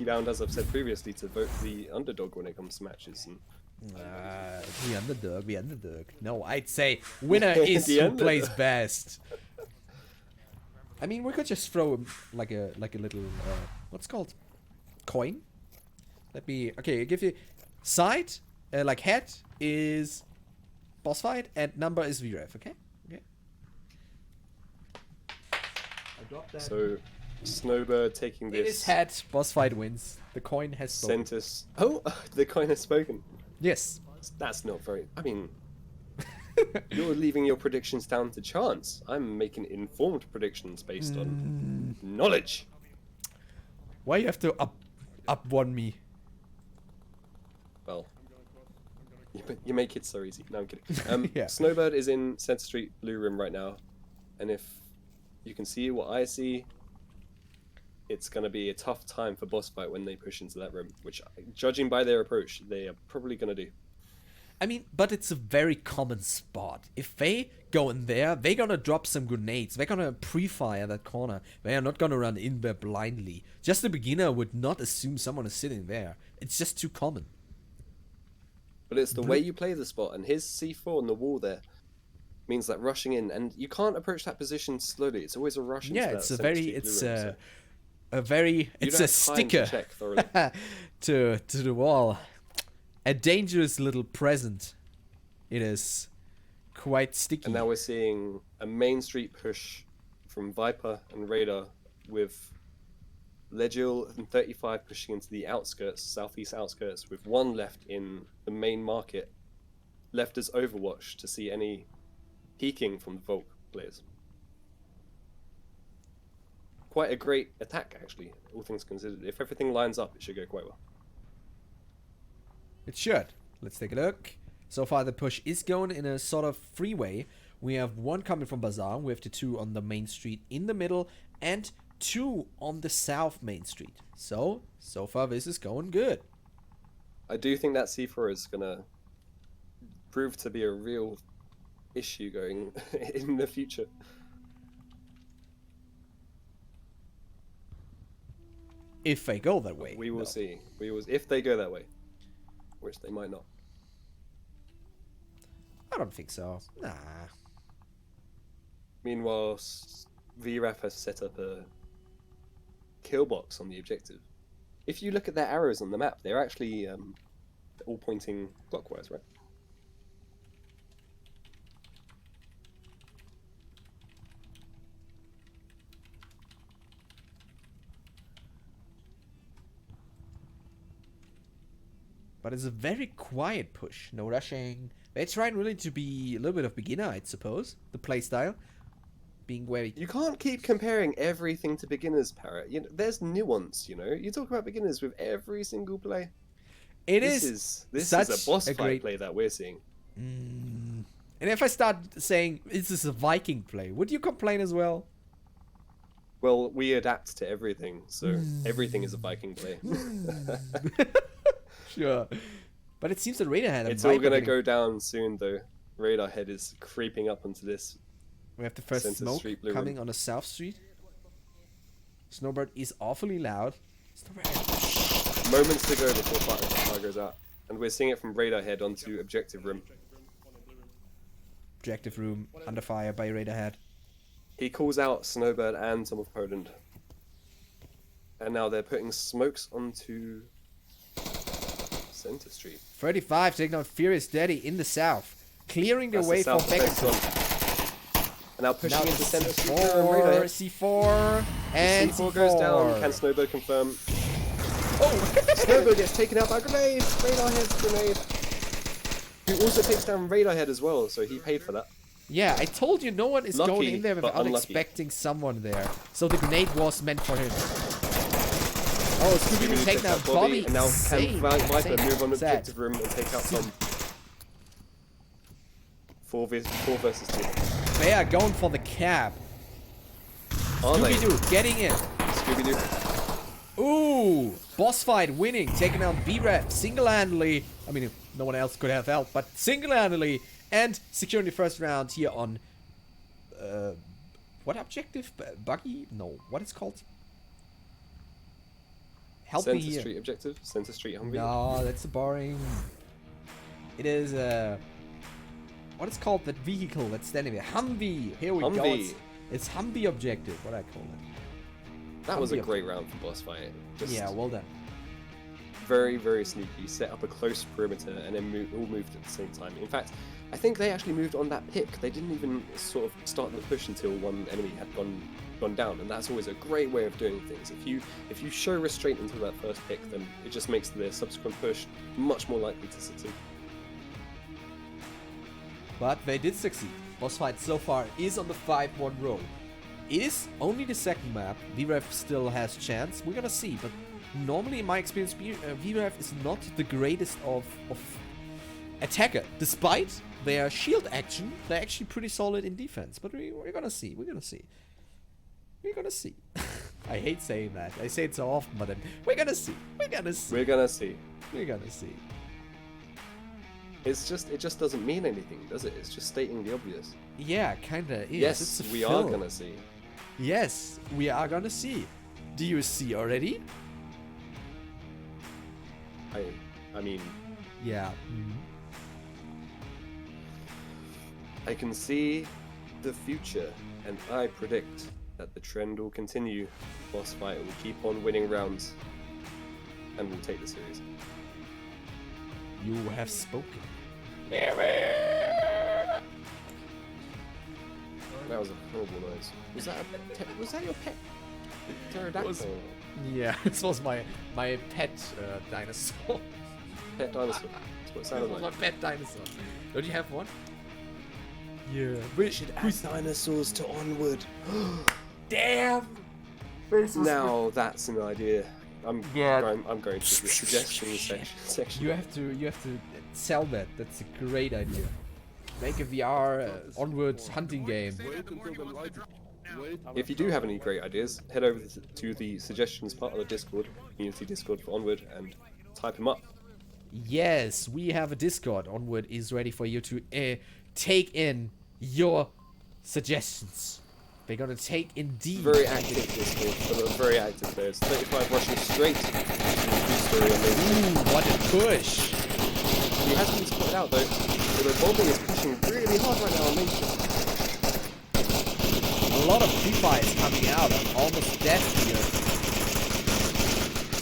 bound, as I've said previously, to vote the underdog when it comes to matches. And the underdog. No, I'd say winner is who plays best. I mean, we could just throw like a little what's it called, coin. Okay, give you side like head is BossFight and number is VRATH. Okay. I dropped that. So Snowbird taking this. It is head. BossFight wins. The coin has spoken. Mantis. Oh, the coin has spoken. Yes. That's not very. I mean, you're leaving your predictions down to chance. I'm making informed predictions based on knowledge. Why you have to up one me? Well, you make it so easy. No, I'm kidding. Yeah. Snowbird is in Center Street Blue Room right now, and if you can see what I see, it's going to be a tough time for BossFight when they push into that room, which, judging by their approach, they are probably going to do. I mean, but it's a very common spot. If they go in there, they're gonna drop some grenades. They're gonna pre-fire that corner. They are not gonna run in there blindly. Just a beginner would not assume someone is sitting there. It's just too common. But it's the way you play the spot, and his C4 on the wall there means that rushing in, and you can't approach that position slowly. It's always a rush into that. It's a sticker to the wall. A dangerous little present. It is quite sticky. And now we're seeing a main street push from Viper and Radar with Legil and 35 pushing into the outskirts, southeast outskirts, with one left in the main market, left as Overwatch to see any peeking from the Volk players. Quite a great attack, actually, all things considered. If everything lines up, it should go quite well. It should. Let's take a look. So far the push is going in a sort of freeway. We have one coming from Bazaar. We have the two on the main street in the middle and two on the south main street. So far this is going good. I do think that C4 is going to prove to be a real issue going in the future. If they go that way. We will see. If they go that way. Which they might not. I don't think so. Nah. Meanwhile, VRATH has set up a kill box on the objective. If you look at their arrows on the map, they're actually all pointing clockwise, right? But it's a very quiet push. No rushing. They're trying really to be a little bit of beginner, I suppose. The playstyle. Being very... You can't keep comparing everything to beginners, Parrot. You know, there's nuance, you know? You talk about beginners with every single play. This is a boss fight play that we're seeing. And if I start saying this is a Viking play, would you complain as well? Well, we adapt to everything, so everything is a Viking play. Sure. But it seems that Radar Head... It's all going to go down soon, though. Radar Head is creeping up onto this. We have the first smoke coming on the south street. Snowbird is awfully loud. Snowbird. Moments to go before fire goes out. And we're seeing it from Radar Head onto Objective Room. Objective Room under fire by Radar Head. He calls out Snowbird and some of Poland. And now they're putting smokes onto Center Street. 35 taking out Furious Daddy in the south. Clearing the way for Beckton. And now pushing into Center Street. C4 and C4 goes down. Can Snowbird confirm? Oh! Snowbird gets taken out by grenade! Radar Head's grenade. Who also takes down Radar Head as well, so he paid for that. Yeah, I told you no one is going in there without expecting someone there. So the grenade was meant for him. Oh, Scooby-Doo taking out Bobby. And now can Viper move on the Objective Room and take out some 4 versus 2. They are going for the cab. Scooby-Doo getting in. Scooby-Doo. Ooh, BossFight winning, taking out VRATH single-handedly. I mean, no one else could have helped, but single-handedly. And securing the first round here on... what objective? Buggy? No, what is called? Help Center me here. Street objective. Center Street Humvee. No, that's boring. It is what is called that vehicle that's standing there? Humvee. Here we go. Humvee. It's Humvee objective. What I call it. That was a Humvee great round for boss fight. Just Yeah, well done. very, very sneaky. Set up a close perimeter and then all moved at the same time. In fact, I think they actually moved on that pick. They didn't even sort of start the push until one enemy had gone down, and that's always a great way of doing things. If you show restraint until that first pick, then it just makes the subsequent push much more likely to succeed. But they did succeed. Boss fight so far is on the 5-1 roll. It is only the second map. VRATH still has chance. We're gonna see, but normally in my experience, VRATH is not the greatest of attacker. Despite their shield action, they're actually pretty solid in defense. But we're gonna see. We're gonna see. We're gonna see. I hate saying that. I say it so often, but then we're gonna see. We're gonna see. We're gonna see. We're gonna see. It just doesn't mean anything, does it? It's just stating the obvious. Yeah, kinda is. Yes, It's a we film. are gonna see. Yes, we are gonna see. Do you see already? I mean, Yeah. I can see the future, and I predict that the trend will continue. Boss fight will keep on winning rounds, and will take the series. You have spoken. That was a horrible noise. Was that your pet pterodactyl? Yeah, this was my pet dinosaur. Pet dinosaur. That's what it sounded My like. pet dinosaur. Don't you have one? Yeah. We should add dinosaurs to Onward. Damn. Now that's an idea. I'm going to the Shit. suggestions section. You have to sell that. That's a great idea. Make a VR Onward hunting game. If you do have any great ideas, head over to the suggestions part of the Discord, community Discord for Onward, and type them up. Yes, we have a Discord. Onward is ready for you to take in your suggestions. They're gonna take indeed. Very active Discord full of very active players. 35 rushing straight to the story. Ooh, what a push! He has been spotted out though. The bombing is pushing really hard right now on Main Street. A lot of free fires coming out. I'm almost dead here. I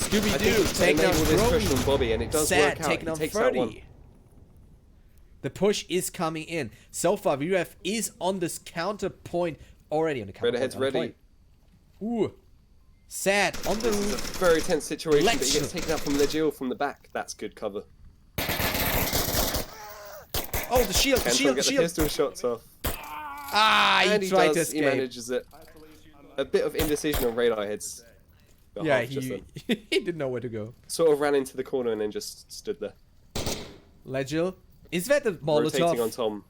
think Scooby-Doo it's taking on enable this push Brody. from Bobby, and it does Sad work out. taking He on takes that one. 30. The push is coming in. So far, VRATH is on this counterpoint already on the counterpoint. Redhead's ready. Ooh. Sad on the This is a roof. very tense situation, but he Lecture. gets taken out from Legil from the back. That's good cover. Oh, the shield, the Can shield, the get the shield. pistol shots off. Ah, And he he tried to does, he escape. manages it. A bit of indecision on radar heads. Yeah, Just he he didn't know where to go. sort of ran into the corner and then just stood there. Legil, is that the Rotating on Molotov? Tom.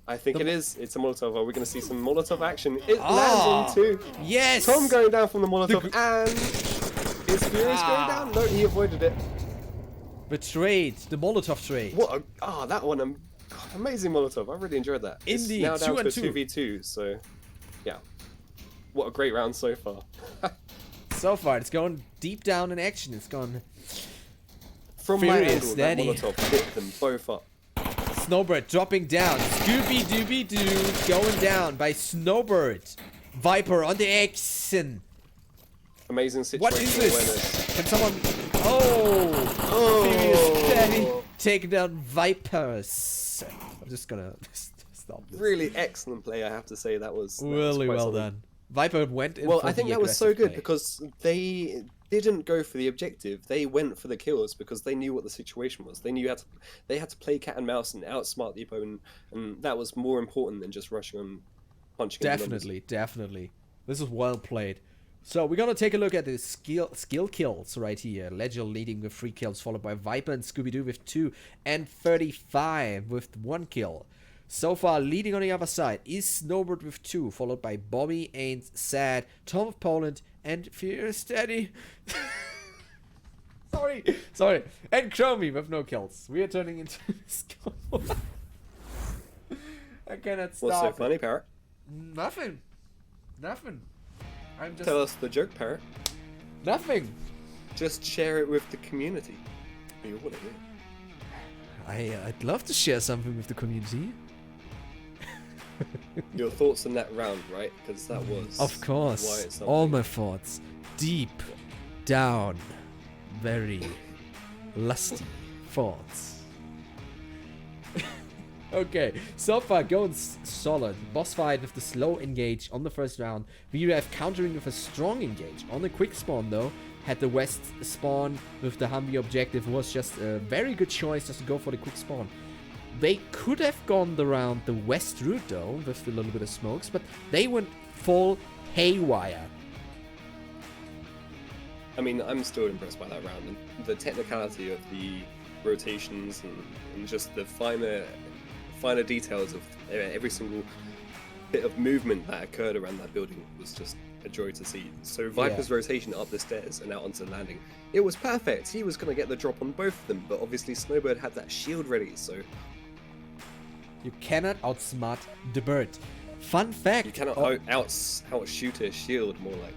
I think it is. It's a Molotov. Are we going to see some Molotov action? It Ah, lands on two. Yes. Tom going down from the Molotov, The and is Furious going down? No, he avoided it. Betrayed. The Molotov trade. What a... that one. God, amazing Molotov. I really enjoyed that. Indeed, It's now down 2 to and 2. 2v2, so... Yeah. What a great round so far. So far, it's going deep down in action. It's gone. From my Furious angle, Daddy. that Molotov lit them both up. Snowbird dropping down. Scooby Dooby Doo going down by Snowbird. Viper on the action. Amazing situational What is this? awareness. Can someone? Oh, Furious Daddy taking down Vipers. I'm just gonna stop this. Really excellent play, I have to say. That was Really quite well solid. done. Viper went in. Well, for I think the that was so aggressive good play. because they didn't go for the objective. They went for the kills because they knew what the situation was. They knew they had to play cat and mouse and outsmart the opponent, and that was more important than just rushing on punching. into numbers. Definitely. This is well played. So we're gonna take a look at the skill kills right here. Legil leading with 3 kills, followed by Viper and Scooby-Doo with 2, and 35 with 1 kill. So far, leading on the other side is Snowbird with 2, followed by Bobby and Sad, Tom of Poland, and Furious Daddy. Sorry. And Chromie with no kills. We are turning into skull. I cannot stop. What's so funny, Parrot? Nothing. I'm just Tell us the joke, Parrot. nothing. Just share it with the community. You want it, yeah. I'd love to share something with the community. Your thoughts on that round, right? Because that was... Of course. All my thoughts. Deep down. Very lusty thoughts. Okay, so far going solid. Boss fight with the slow engage on the first round. VRATH countering with a strong engage. On the quick spawn though, had the west spawn with the Humvee objective. Was just a very good choice just to go for the quick spawn. They could have gone around the west route though, with a little bit of smokes, but they went full haywire. I mean, I'm still impressed by that round. And the technicality of the rotations and just the finer details of every single bit of movement that occurred around that building was just a joy to see. So Viper's rotation up the stairs and out onto the landing, it was perfect. He was going to get the drop on both of them, but obviously Snowbird had that shield ready, so... You cannot outsmart the bird. Fun fact... You cannot outshoot a shield, more like.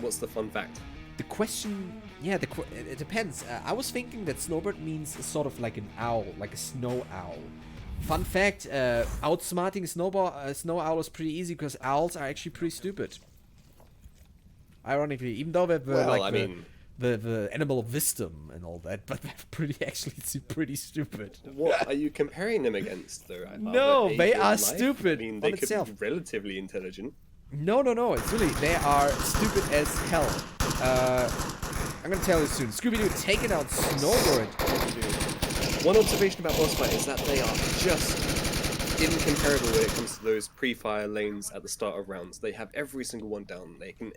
What's the fun fact? The question... Yeah, it depends. I was thinking that Snowbird means sort of like an owl, like a snow owl. Fun fact, outsmarting a snow owl is pretty easy because owls are actually pretty stupid. Ironically, even though they're the animal of wisdom and all that, but they're pretty stupid. What are you comparing them against, though? No, they are stupid. I mean, they could be relatively intelligent. No, it's really, they are stupid as hell. I'm gonna tell you soon. Scooby-Doo taking out Snowbird. One observation about BossFight is that they are just incomparable when it comes to those pre-fire lanes at the start of rounds. They have every single one down. They can...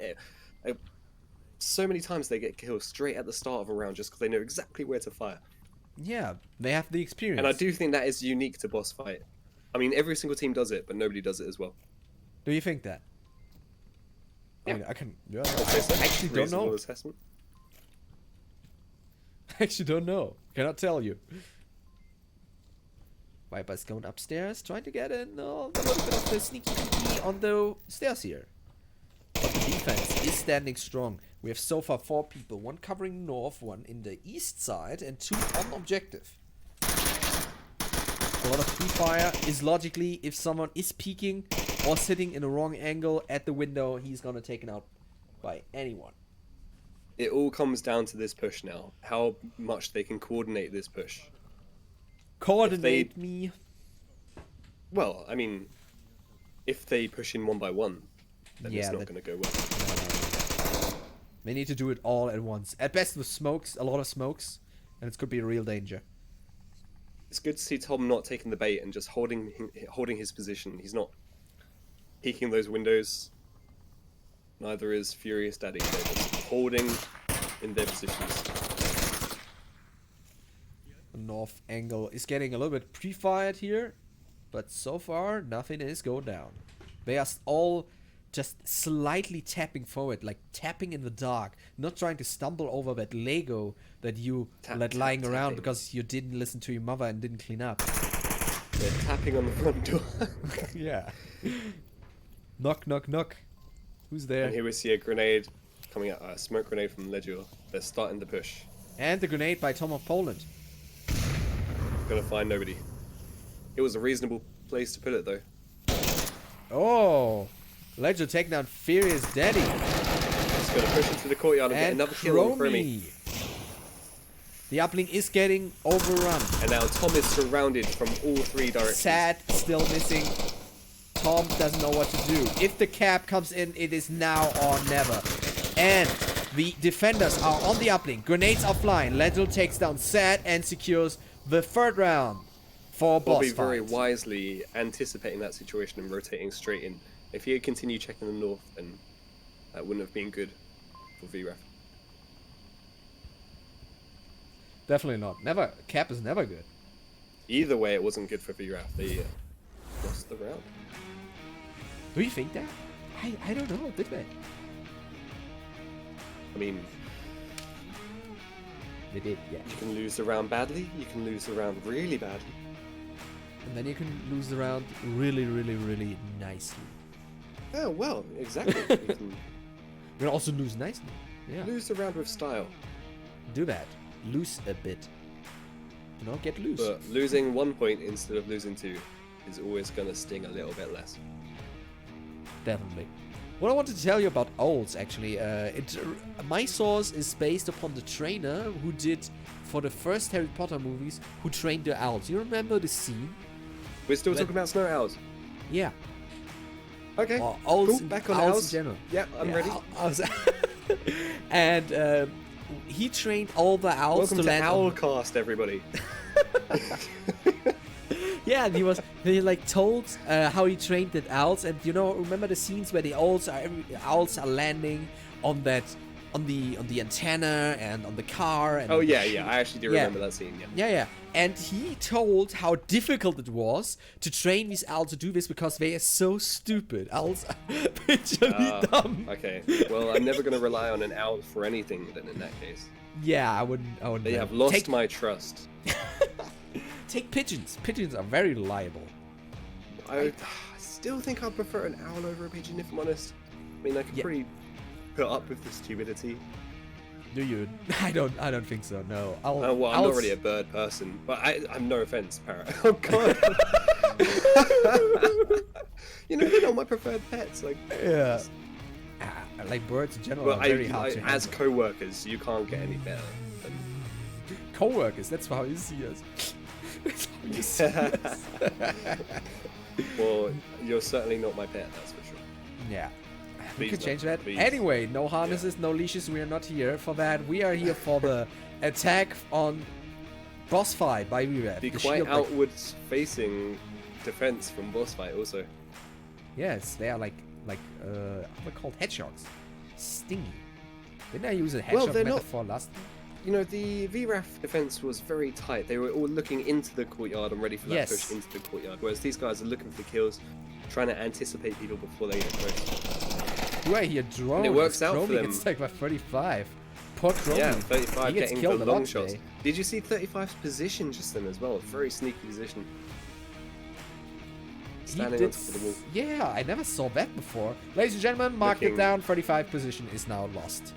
so many times they get killed straight at the start of a round just because they know exactly where to fire. Yeah, they have the experience. And I do think that is unique to BossFight. I mean, every single team does it, but nobody does it as well. Do you think that? Yeah. I mean, I can... Yeah, I actually don't know. Assessment. I actually don't know. Cannot tell you. Viper's going upstairs, trying to get in a little bit of the sneaky on the stairs here. But the defense is standing strong. We have so far 4 people, 1 covering north, 1 in the east side, and 2 on objective. A lot of pre-fire is logically, if someone is peeking or sitting in the wrong angle at the window, he's gonna taken out by anyone. It all comes down to this push now. How much they can coordinate this push. Coordinate me. Well, I mean, if they push in one by one, then it's not going to go well. No. They need to do it all at once. At best with smokes, a lot of smokes, and it could be a real danger. It's good to see Tom not taking the bait and just holding his position. He's not peeking those windows. Neither is Furious Daddy. They're just holding in their positions. The north angle is getting a little bit pre-fired here, but so far nothing is going down. They are all just slightly tapping forward, like tapping in the dark, not trying to stumble over that Lego that you let lying around because you didn't listen to your mother and didn't clean up. They're tapping on the front door. Yeah. Knock, knock, knock. Who's there? And here we see a grenade coming out, a smoke grenade from Legio. They're starting the push. And the grenade by Tom of Poland. Gonna find nobody. It was a reasonable place to put it, though. Oh, Legio taking down Furious Daddy. He's gonna push into the courtyard and get another kill for me. The uplink is getting overrun. And now Tom is surrounded from all 3 directions. Sad, still missing. Tom doesn't know what to do. If the cap comes in, it is now or never. And the defenders are on the uplink. Grenades are flying. Legio takes down Sad and secures the 3rd round for BossFight. Bobby very wisely anticipating that situation and rotating straight in. If he had continued checking the north, then that wouldn't have been good for VRATH. Definitely not. Never. Cap is never good. Either way, it wasn't good for VRATH. They lost the round. Do you think that? I don't know. Did they? I mean, they did, yeah. You can lose the round badly. You can lose the round really badly. And then you can lose the round really, really, really nicely. Oh, well, exactly. You can also lose nicely. Yeah. lose the round with style. do that. Lose a bit. You know, get loose. But losing 1 point instead of losing 2 is always going to sting a little bit less. Definitely. What I wanted to tell you about owls, actually, my source is based upon the trainer who did, for the first Harry Potter movies, who trained the owls. You remember the scene? We're still talking about snow owls. Yeah. Okay. Owls, cool. Back on owls owls. in general. Yeah, I'm ready. Owls. And he trained all the owls Welcome to land on... Owlcast, everybody. Yeah, and he like told how he trained the owls, and you know, remember the scenes where the owls are landing on that on the antenna and on the car. And oh yeah, I actually do remember that scene. Yeah. And he told how difficult it was to train these owls to do this because they are so stupid. Owls are literally dumb. Okay, well, I'm never going to rely on an owl for anything then in that case. Yeah, I wouldn't. They have lost my trust. Take pigeons. Pigeons are very reliable. I still think I prefer an owl over a pigeon, if I'm honest. I mean, I can pretty put up with the stupidity. Do you? I don't think so. No. I'm not really a bird person, but I'm no offense, Parrot. Oh God. You know, they're not my preferred pets. Like, yeah. I like birds in general. But are very hard to as handle. co-workers, you can't get any better. Co-workers. That's how you see us. That's how you see us. Well, you're certainly not my pet, that's for sure. Yeah. We Please could no, change that. please. Anyway, no harnesses, no leashes. We are not here for that. We are here for the attack on BossFight by VRATH. The quite outwards facing defense from BossFight also. Yes, they are like they're called hedgehogs. Stingy. Didn't I use a hedgehog metaphor last time? You know, the VRATH defense was very tight. They were all looking into the courtyard and ready for that push into the courtyard. Whereas these guys are looking for kills, trying to anticipate people before they get close. Right here, drone. And it works out for them. It's like by 35. Poor Chromie. Yeah, 35 he gets getting killed the a lot long shots. today. Did you see 35's position just then as well? Very sneaky position. Standing on top of the wall. Yeah, I never saw that before. Ladies and gentlemen, mark it down. 35 position is now lost.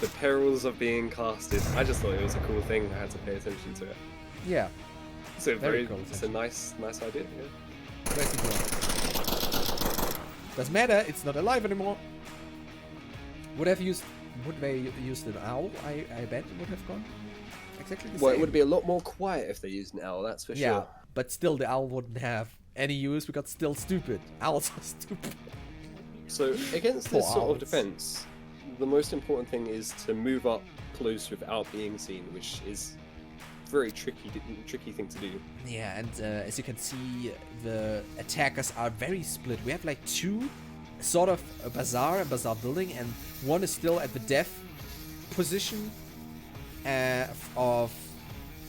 The perils of being casted. I just thought it was a cool thing. I had to pay attention to it. Yeah. So Very cool. It's a nice idea. Yeah. Very cool. Doesn't matter. It's not alive anymore. Would they used an owl? I bet it would have gone exactly the same. Well, it would be a lot more quiet if they used an owl. That's for Yeah, sure. but still, the owl wouldn't have any use because it's still stupid. Owls are stupid. So against Poor this sort owls. of defense, the most important thing is to move up close without being seen, which is a very tricky thing to do. Yeah, and as you can see, the attackers are very split. We have like two sort of a bazaar building, and one is still at the death position of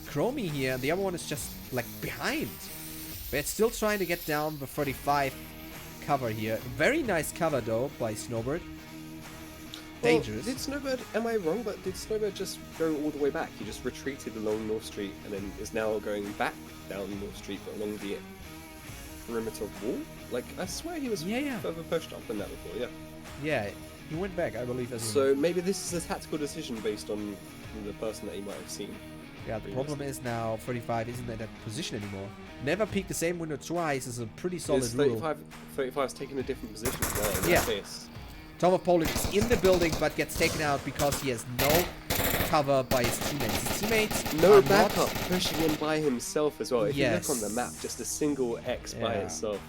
Chromie here, and the other one is just like behind. We're still trying to get down the 35 cover here. Very nice cover though by Snowbird. Dangerous. Well, did Snowbird, am I wrong, but did Snowbird just go all the way back? He just retreated along North Street and then is now going back down North Street but along the perimeter wall? Like, I swear he was further pushed up than that before, yeah. Yeah, he went back, I believe, as well. So maybe this is a tactical decision based on the person that he might have seen. Yeah, the problem is now 35 isn't in that position anymore. Never peek the same window twice is a pretty solid rule. 35's taking a different position as well in that case. Tom of Poland is in the building but gets taken out because he has no cover by his teammates. His teammates no backup, pushing in by himself as well. If you look on the map, just a single X by itself.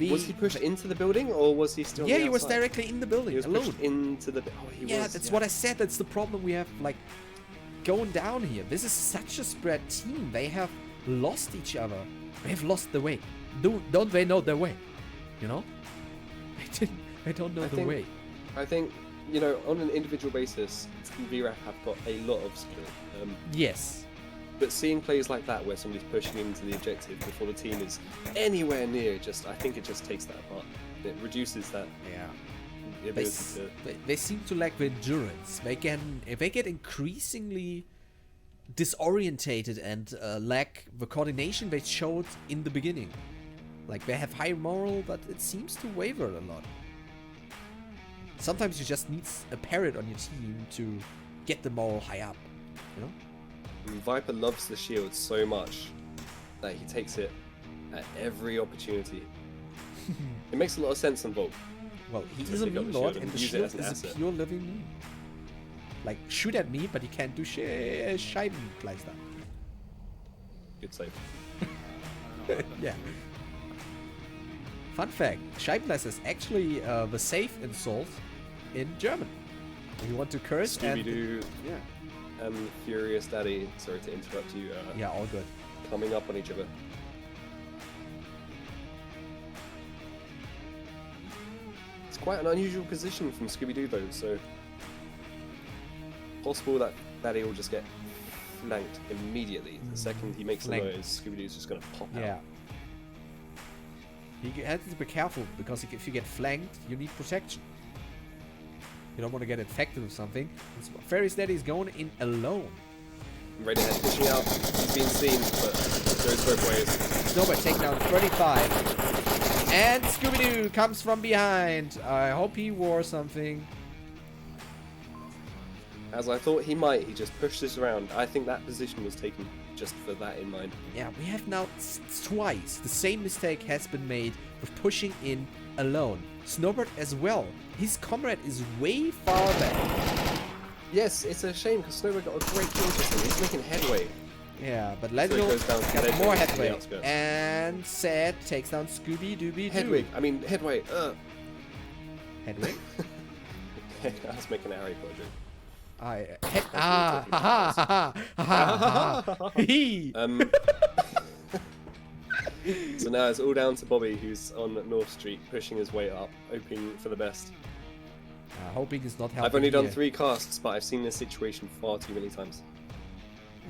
Was he pushed into the building or was he still? Yeah, he was directly in the building. He was alone. pushed into the. Oh, he was. That's what I said. That's the problem we have. Like going down here. This is such a spread team. They have lost each other. They have lost the way. Don't they know their way? You know? I don't know the way. I think, you know, on an individual basis, VRATH have got a lot of skill. Yes. But seeing plays like that where somebody's pushing into the objective before the team is anywhere near, I think it just takes that apart. It reduces that. Yeah. They seem to lack the endurance. If they get increasingly disorientated and lack the coordination they showed in the beginning. Like they have high moral, but it seems to waver a lot. sometimes you just need a Parrot on your team to get them all high up, you know? And Viper loves the shield so much that he takes it at every opportunity. It makes a lot of sense on Volk. Well, he So is a they got meme the lord, shield and and the use it shield as an is a asset. pure living meme. Like, shoot at me, but you can't do Scheibenkleister. Good save. Yeah. Fun fact, Scheibenkleister is actually the safe insult in German. If you want to curse Scooby-Doo, and Furious Daddy, sorry to interrupt you, yeah, all good. coming up on each other. It's quite an unusual position from Scooby-Doo though, so possible that Daddy will just get flanked immediately. The second he makes a Flanked. noise, Scooby-Doo's just gonna pop Yeah. out. You have to be careful, because if you get flanked, you need protection. You don't want to get infected with something. Fairy's Daddy is going in alone. Radiohead pushing out, he's been seen, but goes both ways. Snowbird take down 35. And Scooby-Doo comes from behind. I hope he wore something. As I thought he might, he just pushed this around. I think that position was taken just for that in mind. Yeah, we have now twice the same mistake has been made with pushing in alone. Snowbird as well. His comrade is way far back. Yes, it's a shame because Snowbird got a great kill just then. He's making headway. Yeah, but So Legend it goes down to got Legend more on the headway. outskirts. And Sad takes down Scooby-Dooby-Doo. Headway. Headway? I was making a Harry Potter joke. Ha ha ha ha. So now it's all down to Bobby, who's on North Street, pushing his way up, hoping for the best. Hoping it's not helping. I've only done here. 3 casts, but I've seen this situation far too many times.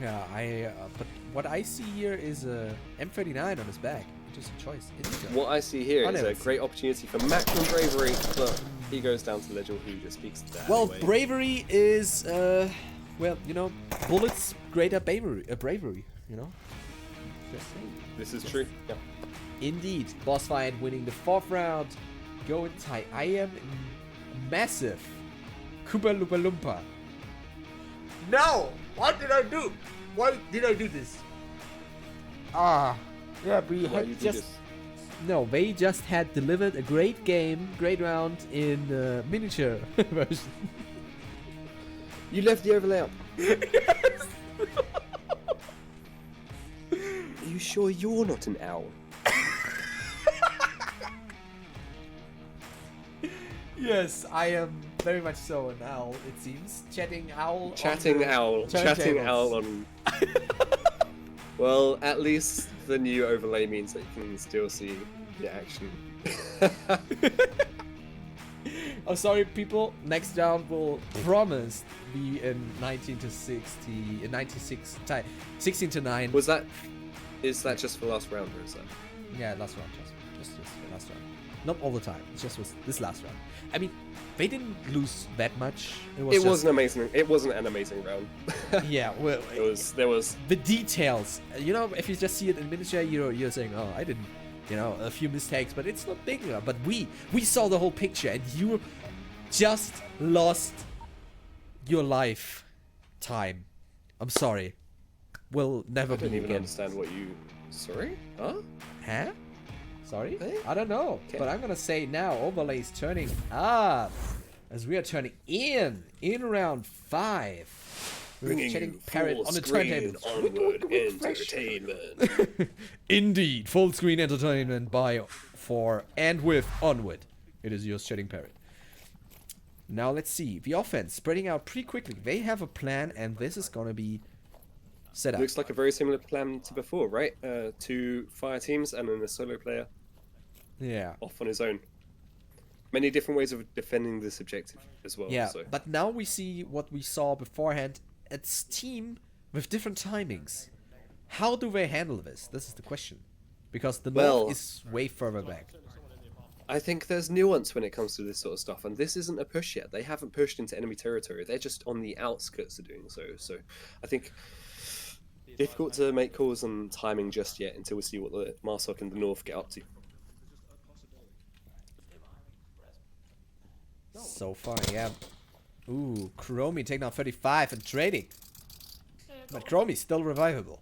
Yeah, but what I see here is a M39 on his back, which is a choice. What I see here is never a great opportunity for maximum bravery, but he goes down to Legend, who just speaks to that. Well, anyway. bravery is, well, you know, bullets greater bravery, you know? Just saying. This is true. Yeah. Indeed. Boss fight winning the 4th round. Going tight. I am massive. Koopa Loopa Loompa. No! What did I do? Why did I do this? Yeah, we Why had you do just... this? No, they just had delivered a great game, great round in the miniature version. You left the overlay up. Are you sure you're not an owl? Yes, I am very much so an owl, it seems. Chatting owl. Chatting owl. Chatting turntables. owl on. Well, at least the new overlay means that you can still see the action. Oh, sorry, people. Next round will promise be in 19 to 60, 96, 16 to 9. Is that just for last round, or is that? Yeah, last round, just last round. Not all the time. It just was this last round. I mean, they didn't lose that much. It wasn't amazing. It wasn't an amazing round. Yeah, well, There was. the details. You know, if you just see it in miniature, you're saying, oh, I didn't, you know, a few mistakes, but it's not big enough. But we saw the whole picture, and you just lost your life time. I'm sorry. We'll never I don't be even again. understand what you. Sorry? Huh? Huh? Sorry? Hey? I don't know. Okay. But I'm gonna say now overlay is turning up. As we are turning in round 5. We're Bringing chatting you Parrot full on the screen turntables. Onward entertainment. Indeed, full screen entertainment by, for, and with Onward. It is yours, chatting Parrot. Now let's see. The offense spreading out pretty quickly. They have a plan, and this is gonna be set up. Looks like a very similar plan to before, right? 2 fire teams and then a solo player Yeah. off on his own. Many different ways of defending this objective as well. Yeah, So. but now we see what we saw beforehand. It's team with different timings. How do they handle this? This is the question. Because the Well- north is way further back. I think there's nuance when it comes to this sort of stuff, and this isn't a push yet. They haven't pushed into enemy territory. They're just on the outskirts of doing so. So I think difficult to make calls on timing just yet until we see what the Marsok in the north get up to. So far, yeah. Ooh, Chromie taking out 35 and trading. But Chromie's still revivable.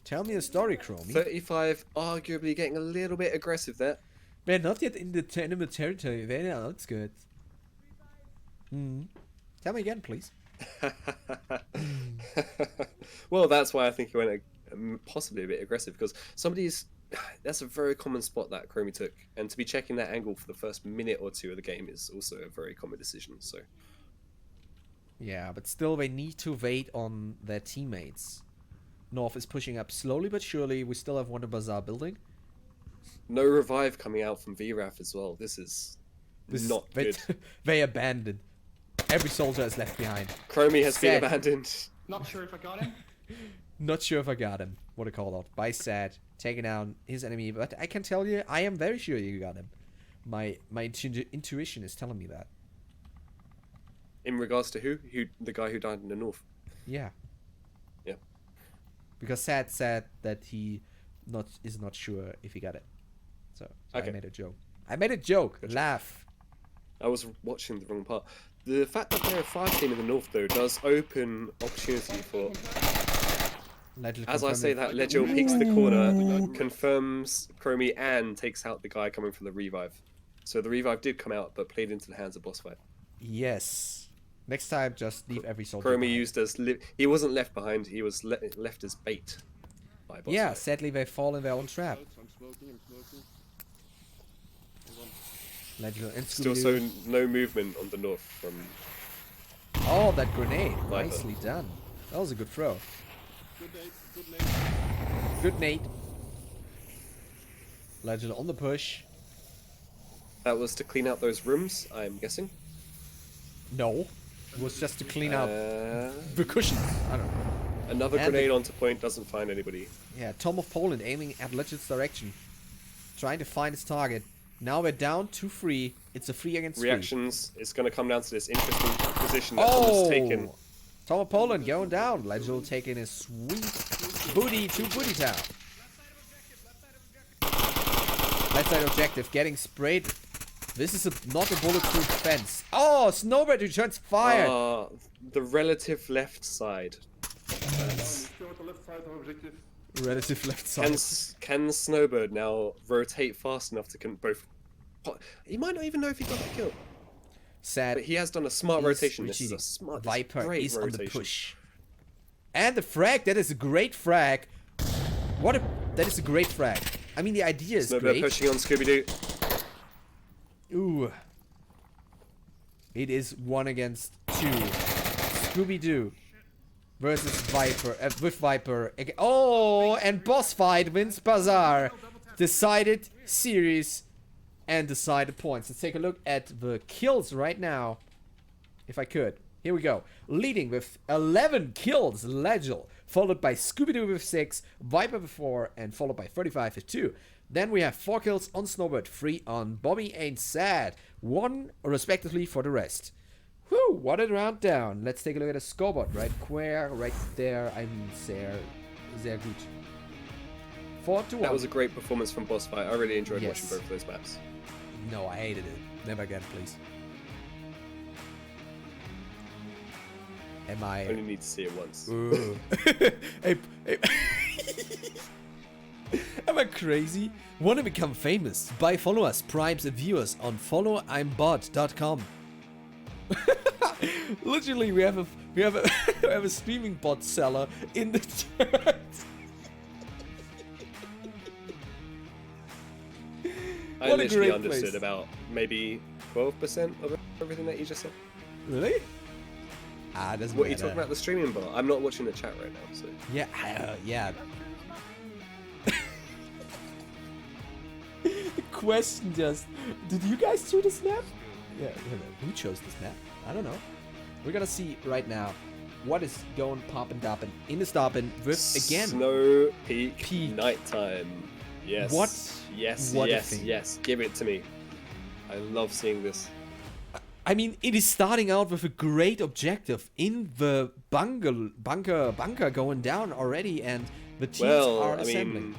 Tell me a story, Chromie. 35, arguably getting a little bit aggressive there. We're not yet in the enemy territory. We're in the outskirts. Tell me again, please. Well, that's why I think he went possibly a bit aggressive, because that's a very common spot that Chromie took, and to be checking that angle for the first minute or two of the game is also a very common decision. So yeah, but still they need to wait on their teammates. North is pushing up slowly but surely. We still have Wonder Bazaar building. No revive coming out from VRATH as well. This is not good. They abandoned. Every soldier is left behind. Chromie has been abandoned. Not sure if I got him. Not sure if I got him. What a call out. By Sad, taking down his enemy. But I can tell you, I am very sure you got him. My intuition is telling me that. In regards to who? The guy who died in the north. Yeah. Yeah. Because Sad said that he is not sure if he got it. So okay. I made a joke. Gotcha. Laugh. I was watching the wrong part. The fact that they're a 5 team in the north, though, does open opportunity for... As I say that, Legil peeks the corner, confirms Chromie, and takes out the guy coming from the revive. So the revive did come out, but played into the hands of BossFight. Yes. Next time, just leave every soldier Chromie behind. used as... He wasn't left behind, he was left as bait by BossFight. Yeah, sadly they fall in their own trap. I'm smoking. Legil and Still so no movement on the north from... Oh, that grenade. Viper. Nicely done. That was a good throw. Good nade. Legil on the push. That was to clean out those rooms, I'm guessing. No. It was just to clean out the cushions. I don't know. Another grenade onto point, doesn't find anybody. Yeah, Tom of Poland aiming at Legil's direction. Trying to find his target. Now we're down 2-3. It's a 3 against 3. Reactions. It's going to come down to this interesting position that Tom has taken. Tom of Poland going down. Legil taking a sweet booty to Booty Town. Left side objective getting sprayed. This is not a bulletproof fence. Oh, Snowbird returns fire. The relative left side. Relative left side. Can Snowbird now rotate fast enough to both... He might not even know if he got the kill. Sad. But he has done a smart rotation. This is a smart, Viper great is rotation. on the push. And the frag, that is a great frag. That is a great frag. I mean, the idea is Snowbird great. pushing on Scooby-Doo. Ooh. It is 1 against 2. Scooby-Doo versus Viper. With Viper. Oh, and BossFight wins Bazaar. Decided series and decided points. Let's take a look at the kills right now. If I could. Here we go. Leading with 11 kills, Legil. Followed by Scooby-Doo with 6, Viper with 4, and followed by 35 with 2. Then we have 4 kills on Snowbird, 3 on Bobby and Sad. 1 respectively for the rest. Whew, what a round down. Let's take a look at the scoreboard. Right there. I mean, sehr gut. 4-1. That was a great performance from BossFight. I really enjoyed Yes. watching both of those maps. No, I hated it. Never again, please. Am I... Only need to see it once. Ooh. hey. Am I crazy? Want to become famous? Buy followers, primes, and viewers on followimbot.com. Literally, we have a we have a streaming bot seller in the chat. I What a literally great understood place. about maybe 12% of everything that you just said. Really? Ah, doesn't What are you matter. talking about, the streaming bot? I'm not watching the chat right now, so... Yeah, yeah. The question just... Did you guys choose the snap? Yeah, who chose the snap? I don't know. We're gonna see right now what is going poppin' doppin' in the stoppin' with, again... Snow Peak nighttime. Yes. What? Yes, What a yes, thing. yes. Give it to me. I love seeing this. I mean, it is starting out with a great objective in the bunker going down already, and the teams are assembling. I mean,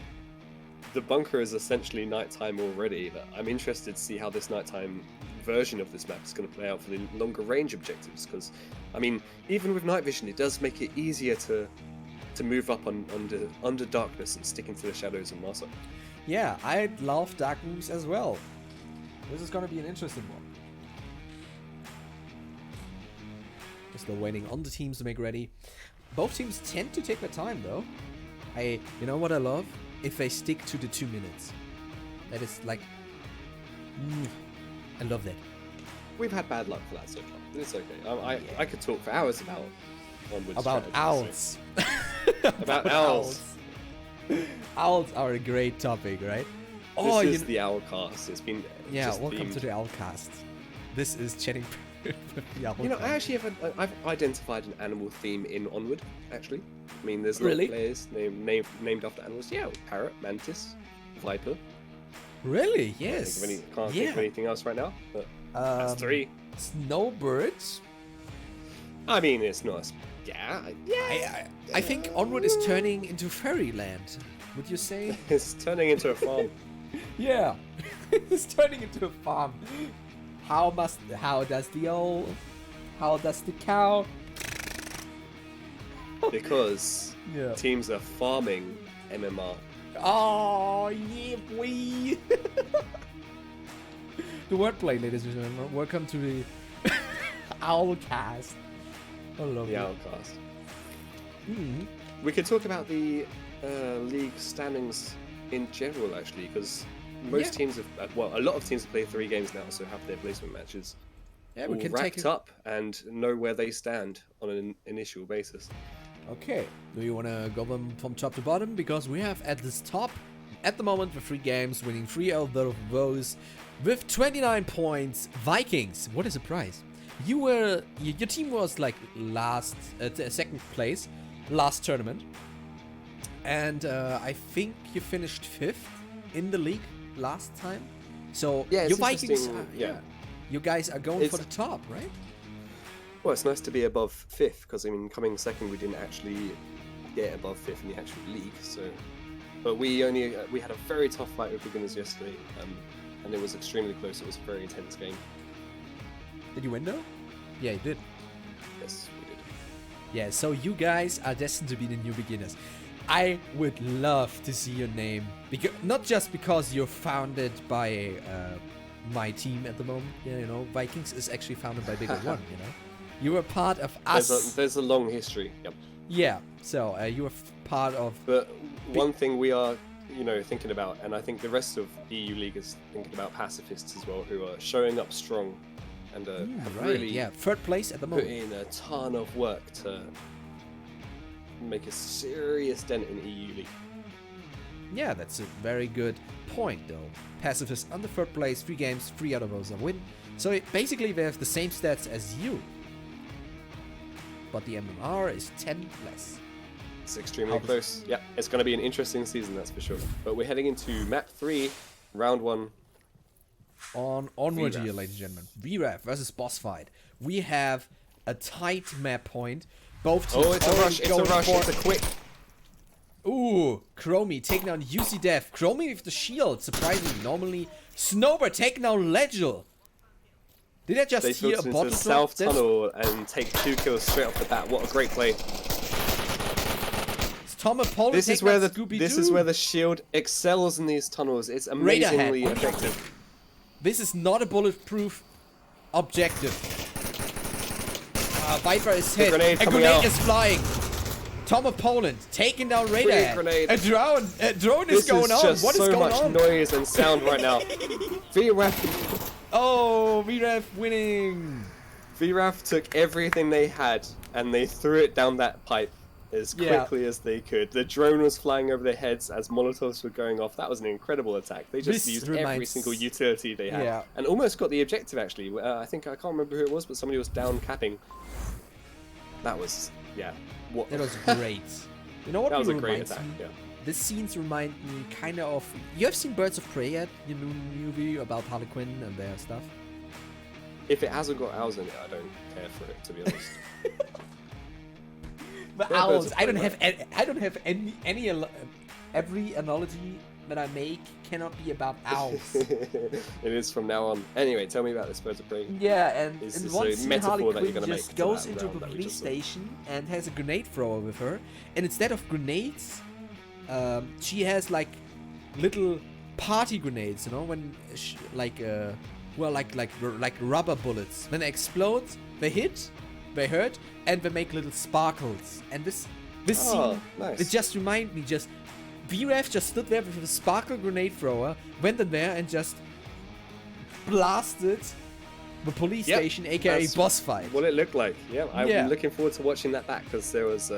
the bunker is essentially nighttime already, but I'm interested to see how this nighttime version of this map is going to play out for the longer range objectives. Because, I mean, even with night vision, it does make it easier to move up under darkness and stick into the shadows and master. Yeah, I love dark moves as well. This is gonna be an interesting one. Just waiting on the teams to make ready. Both teams tend to take their time though. You know what I love? If they stick to the 2 minutes. That is like, I love that. We've had bad luck for that so far, but it's okay. I could talk for hours about Onward About strategy, owls. so. About owls. Owls are a great topic, right? This is the owl cast. It's been welcome to the owl cast. This is chatting with the owl. You know, I actually I've identified an animal theme in Onward. Actually, I mean, there's a lot of players named after animals. Yeah, Parrot, Mantis, Viper. Really? Yes. Can't think of anything else right now. But that's 3. Snowbirds. I mean, it's not. I think Onward is turning into fairyland. Would you say? It's turning into a farm. Yeah, it's turning into a farm. How does the cow? Because teams are farming MMR. Oh yeah, boy. The wordplay, ladies and gentlemen. Welcome to the Owlcast. I love the it. Owlcast. We could talk about the league standings in general, actually, because most teams have, a lot of teams have played 3 games now, so have their placement matches we can wrapped up and know where they stand on an initial basis. Okay, do you want to go from top to bottom? Because we have at this top, at the moment, the 3 games, winning 3 of those with 29 points. Vikings, what a surprise! Your team was like second place last tournament, and I think you finished 5th in the league last time. So your Vikings, you guys are going for the top, right? Well, it's nice to be above 5th, because I mean, coming second, we didn't actually get above 5th in the actual league. So, but we had a very tough fight with beginners yesterday, and it was extremely close. It was a very intense game. Did you win though? Yeah, you did. Yes, we did. Yeah, so you guys are destined to be the new beginners. I would love to see your name, because not just because you're founded by my team at the moment. Yeah, you know, Vikings is actually founded by Bigger One. You know, you were part of us. There's a long history. Yep. Yeah. So you were part of. But one thing we are, thinking about, and I think the rest of EU League is thinking about pacifists as well, who are showing up strong and have really 3rd place at the moment. Put in a ton of work to make a serious dent in EU League. Yeah, that's a very good point, though. Pacifist on the 3rd place, 3 games, 3 out of those are win. So basically, they have the same stats as you. But the MMR is 10 less. It's extremely close. Yeah, it's going to be an interesting season, that's for sure. But we're heading into map 3, round 1. On Onward here, ladies and gentlemen. VRATH versus BossFight. We have a tight map point. Both teams it's a rush, it's a quick. Ooh, Chromie taking down UC Dev. Chromie with the shield, surprisingly. Normally, Snowbird taking down Legil. Did I just hear a bottle drop? South tunnel and take 2 kills straight off the bat. What a great play. This is where the shield excels in these tunnels. It's amazingly effective. This is not a bulletproof objective. Viper is hit. A grenade is flying. Tom of Poland taking down Radar. A drone is going on. What is going on? There's so much noise and sound right now. VRATH. Oh, VRATH winning. VRATH took everything they had and they threw it down that pipe as quickly as they could. The drone was flying over their heads as Molotovs were going off. That was an incredible attack. They just used every single utility they had and almost got the objective, actually. I can't remember who it was, but somebody was down capping. That was, It was great. You know what? That was a great attack, These scenes remind me kind of... You have seen Birds of Prey yet? You know, movie about Harlequin and their stuff? If it hasn't got owls in it, I don't care for it, to be honest. The owls. I don't have any every analogy that I make cannot be about owls. It is from now on. Anyway, tell me about this birds of prey. Yeah, and Is in this one a scene metaphor Harley that you're Quinn gonna just make to goes that into a round that we police just saw? station and has a grenade thrower with her, and instead of grenades, she has like little party grenades, you know, when like rubber bullets. When they explode, they hit, they hurt, and they make little sparkles. And this scene, nice. it just reminded me, just VRATH just stood there with a sparkle grenade thrower, went in there and just blasted the police station, aka that's BossFight. What it looked like. Yeah, I'm Yeah. looking forward to watching that back because there was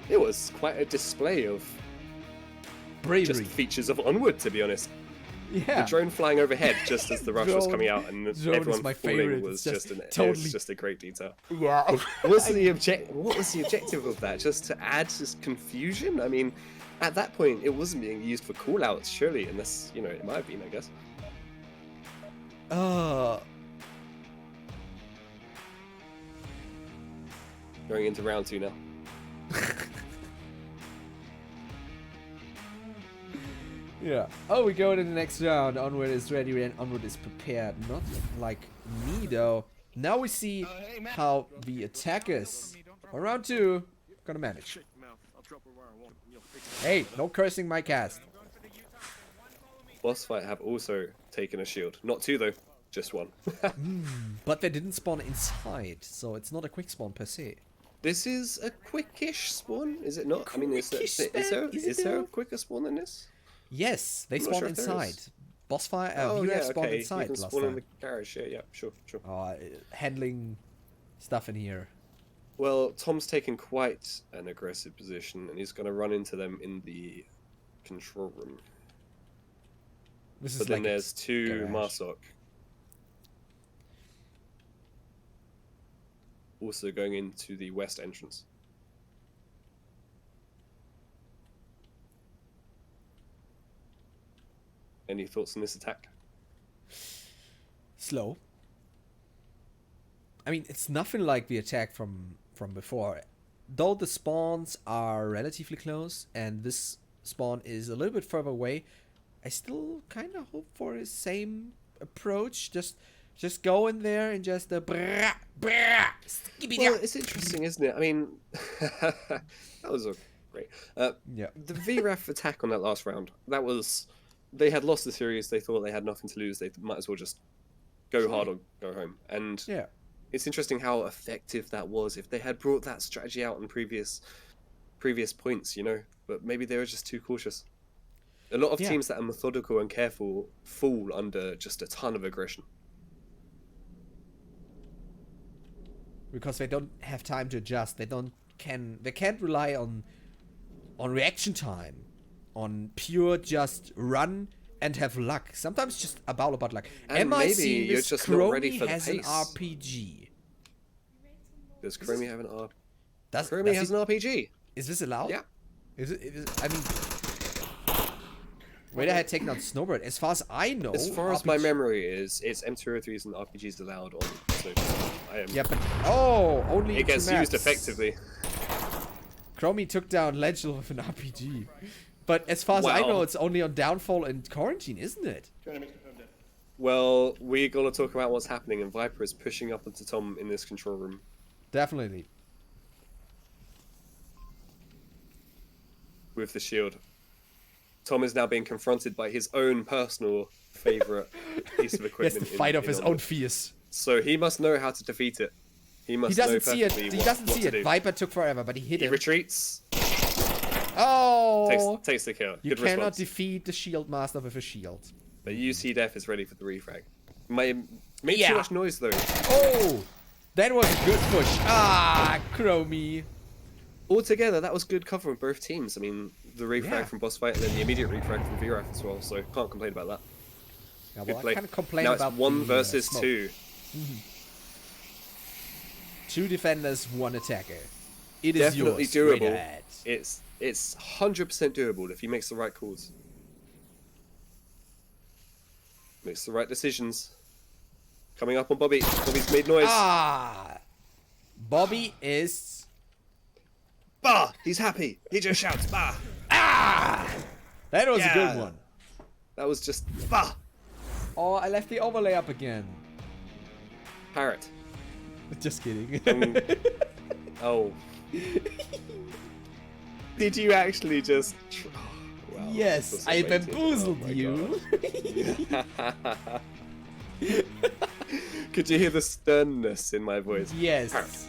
it was quite a display of Bravery. just features of Onward, to be honest. Yeah. The drone flying overhead just as the rush was coming out and Drone is everyone my falling favorite. was It's just totally- it's just a great detail. Yeah. What was the objective of that? Just to add just confusion? I mean, at that point, it wasn't being used for callouts, surely, unless, you know, it might have been, I guess. Going into round 2 now. Yeah. Oh, we go to the next round. Onward is ready and Onward is prepared. Not like me, though. Now we see how the attackers for round 2 gonna manage. Hey, no cursing my cast. BossFight have also taken a shield. Not 2, though. Just 1. But they didn't spawn inside, so it's not a quick spawn per se. This is a quickish spawn, is it not? I mean, is Quickish there spawn? Is it a though? quicker spawn than this? Yes, they I'm not spawn sure if there inside. is. BossFight, Oh, VRATH yeah, spawned okay. You inside can last spawn in time. the garage, yeah, sure. Handling stuff in here. Well, Tom's taken quite an aggressive position, and he's going to run into them in the control room. This is But like then there's 2 garage. Marsok. Also going into the west entrance. Any thoughts on this attack? Slow. I mean, it's nothing like the attack from before. Though the spawns are relatively close, and this spawn is a little bit further away, I still kind of hope for the same approach. Just go in there and just brah, brah, Well, it's interesting, isn't it? I mean, that was great. Yeah. The VRATH attack on that last round, that was... They had lost the series, they thought they had nothing to lose, they might as well just go hard or go home. And Yeah. it's interesting how effective that was if they had brought that strategy out in previous points, you know? But maybe they were just too cautious. A lot of Yeah. teams that are methodical and careful fall under just a ton of aggression. Because they don't have time to adjust. They can't rely on reaction time, on pure just run and have luck. Sometimes just about luck. And Am I maybe seeing you're this? just not ready Chromie for the has an pace. RPG. Does Chromie have an R? Does Chromie has it- an RPG. Is this allowed? Yeah. Is it? I mean, Raider had taken out Snowbird. As far as I know, As far as my RPG memory is, it's M203s and RPGs allowed on. So I am. Yeah, but only It gets two used maps. effectively. Chromie took down Legil with an RPG. But as far as I Wow. know, it's only on Downfall and Quarantine, isn't it? Well, we gotta talk about what's happening, and Viper is pushing up onto Tom in this control room. Definitely. With the shield. Tom is now being confronted by his own personal favorite piece of He has equipment. to fight off his Onward. own fears. So he must know how to defeat it. He He must know doesn't see it. perfectly He doesn't what see to it. do. Viper took forever, but he hit He him. retreats, Oh! takes the kill. You Good cannot response. defeat the shield master with a shield. But UC Def is ready for the refrag. Make Yeah. too much noise though. Oh! That was a good push. Ah, Chromie. Altogether, that was good cover of both teams. I mean, the refrag Yeah. from BossFight and then the immediate refrag from VRATH as well, so can't complain about that. Yeah, Good well, play. I can't complain Now about it's 1 the, versus smoke. 2. 2 defenders, 1 attacker. It is Definitely yours. doable. Radiohead. It's 100% doable if he makes the right calls. Makes the right decisions. Coming up on Bobby. Bobby's made noise. Ah! Bobby is... Bah! He's happy. He just shouts, bah! Ah! That was a Yeah. good one. That was just... Bah! Oh, I left the overlay up again. Parrot. Just kidding. Oh. Did you actually just... Oh, wow. Yes, This was I amazing. bamboozled Oh my you. God. Could you hear the sternness in my voice? Yes.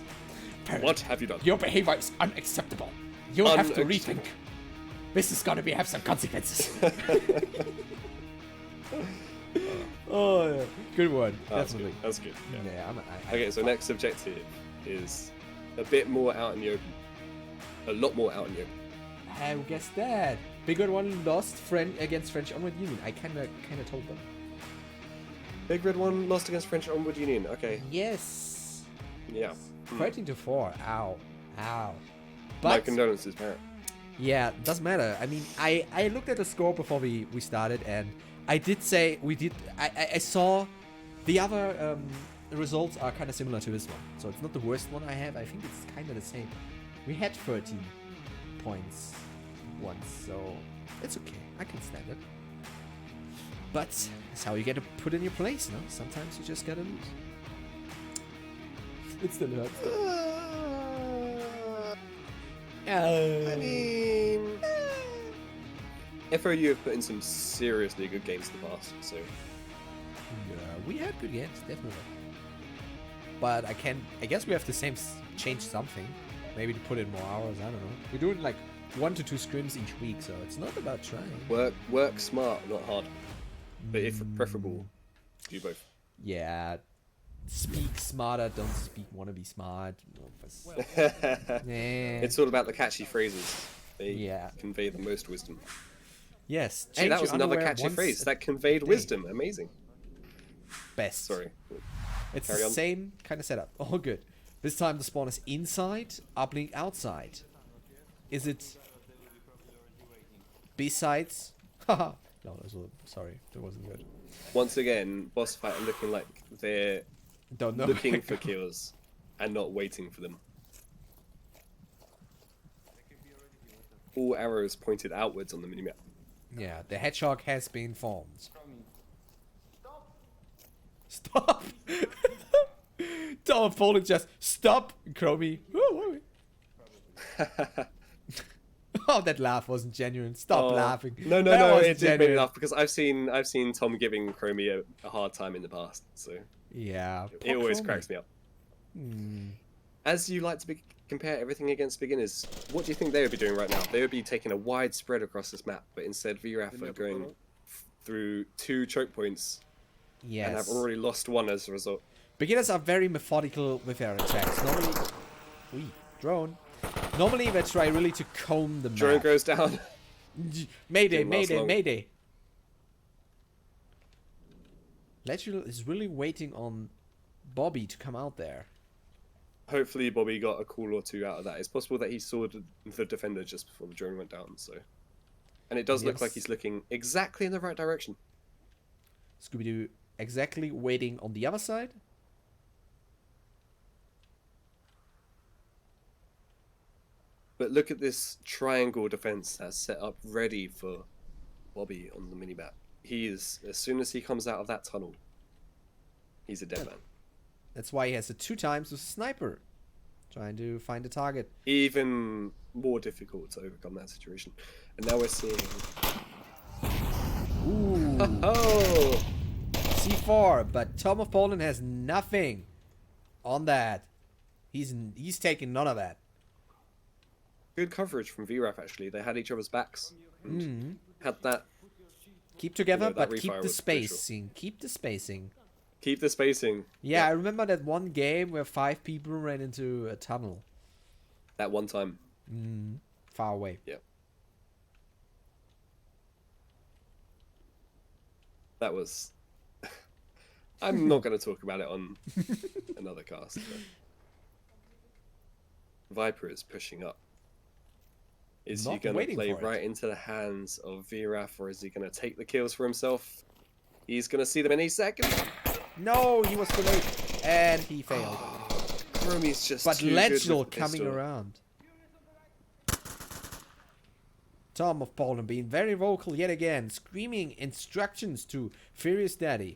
Parrot, what have you done? Your behavior is unacceptable. You have to Unacceptable. rethink. This is gonna have some consequences. Oh, yeah. Good one. That's Definitely. good. That's good. Yeah. Yeah, Okay, so next objective is a bit more out in the open. A lot more out in the open. I guess that. Big Red One lost against French Onward Union. I kinda told them. Big Red One lost against French Onward Union. Okay. Yes. Yeah. 13-4. Ow. Ow. My But condolences, Parrot. yeah, doesn't matter. I mean, I looked at the score before we started, and I did say we did. I saw the other results are kind of similar to this one, so it's not the worst one I have. I think it's kind of the same. We had 13 points once, so it's okay. I can stand it. But that's how you get to put in your place, no? Sometimes you just gotta lose. It still hurts. I mean, FOU have put in some seriously good games in the past, so Yeah, we had good games, definitely. But I guess we have to change something. Maybe to put in more hours, I don't know. We're doing like 1 to 2 scrims each week, so it's not about trying. work smart, not hard. But if preferable, do both. Yeah. Speak smarter, don't wanna be smart. It's all about the catchy phrases. They Yeah. convey the most wisdom. Yes. Hey, that change was your another underwear catchy once phrase a that conveyed day. wisdom. Amazing. Best. Sorry. It's Carry the on. same kind of setup. Oh, good. This time the spawn is inside, uplink outside. Is it besides? Haha. No, sorry, that wasn't good. Once again, BossFight are looking like they're Don't know. looking for kills and not waiting for them. All arrows pointed outwards on the minimap. Yeah, the hedgehog has been formed. Stop! Don't apologize. Stop, Chromie. Oh, that laugh wasn't genuine. Stop laughing. No, That wasn't it did make me genuine. laugh because I've seen Tom giving Chromie a hard time in the past, so Yeah. it always Chromie. cracks me up. Hmm. As you like to compare everything against beginners, what do you think they would be doing right now? They would be taking a wide spread across this map, but instead VRATH are going through 2 choke points Yes. and have already lost 1 as a result. Beginners are very methodical with their attacks. Normally, drone. Normally they try really to comb the map. Drone goes down. Mayday, Didn't last mayday, long. mayday. Legend is really waiting on Bobby to come out there. Hopefully Bobby got a call or 2 out of that. It's possible that he saw the defender just before the drone went down, so... And it does look like Yes. he's looking exactly in the right direction. Scooby-Doo exactly waiting on the other side. But look at this triangle defense that's set up ready for Bobby on the minimap. He is, as soon as he comes out of that tunnel, he's a dead man. That's why he has the 2 times with sniper. Trying to find a target. Even more difficult to overcome that situation. And now we're seeing... Ooh. Oh! C4, but Tom of Poland has nothing on that. He's taking none of that. Good coverage from VRATH, actually. They had each other's backs. And had that... Keep together, You know, that but keep refire the was crucial. spacing. Keep the spacing. Keep the spacing. Yeah, I remember that one game where 5 people ran into a tunnel. That one time. Far away. Yeah. That was... I'm not going to talk about it on another cast. But... Viper is pushing up. Is he Not going to waiting play for it. right into the hands of VRATH, or is he going to take the kills for himself? He's going to see them any second. No, he was too late. And he failed. Chromie's just But too good with Legil the coming pistol. around. Tom of Poland being very vocal yet again, screaming instructions to Furious Daddy.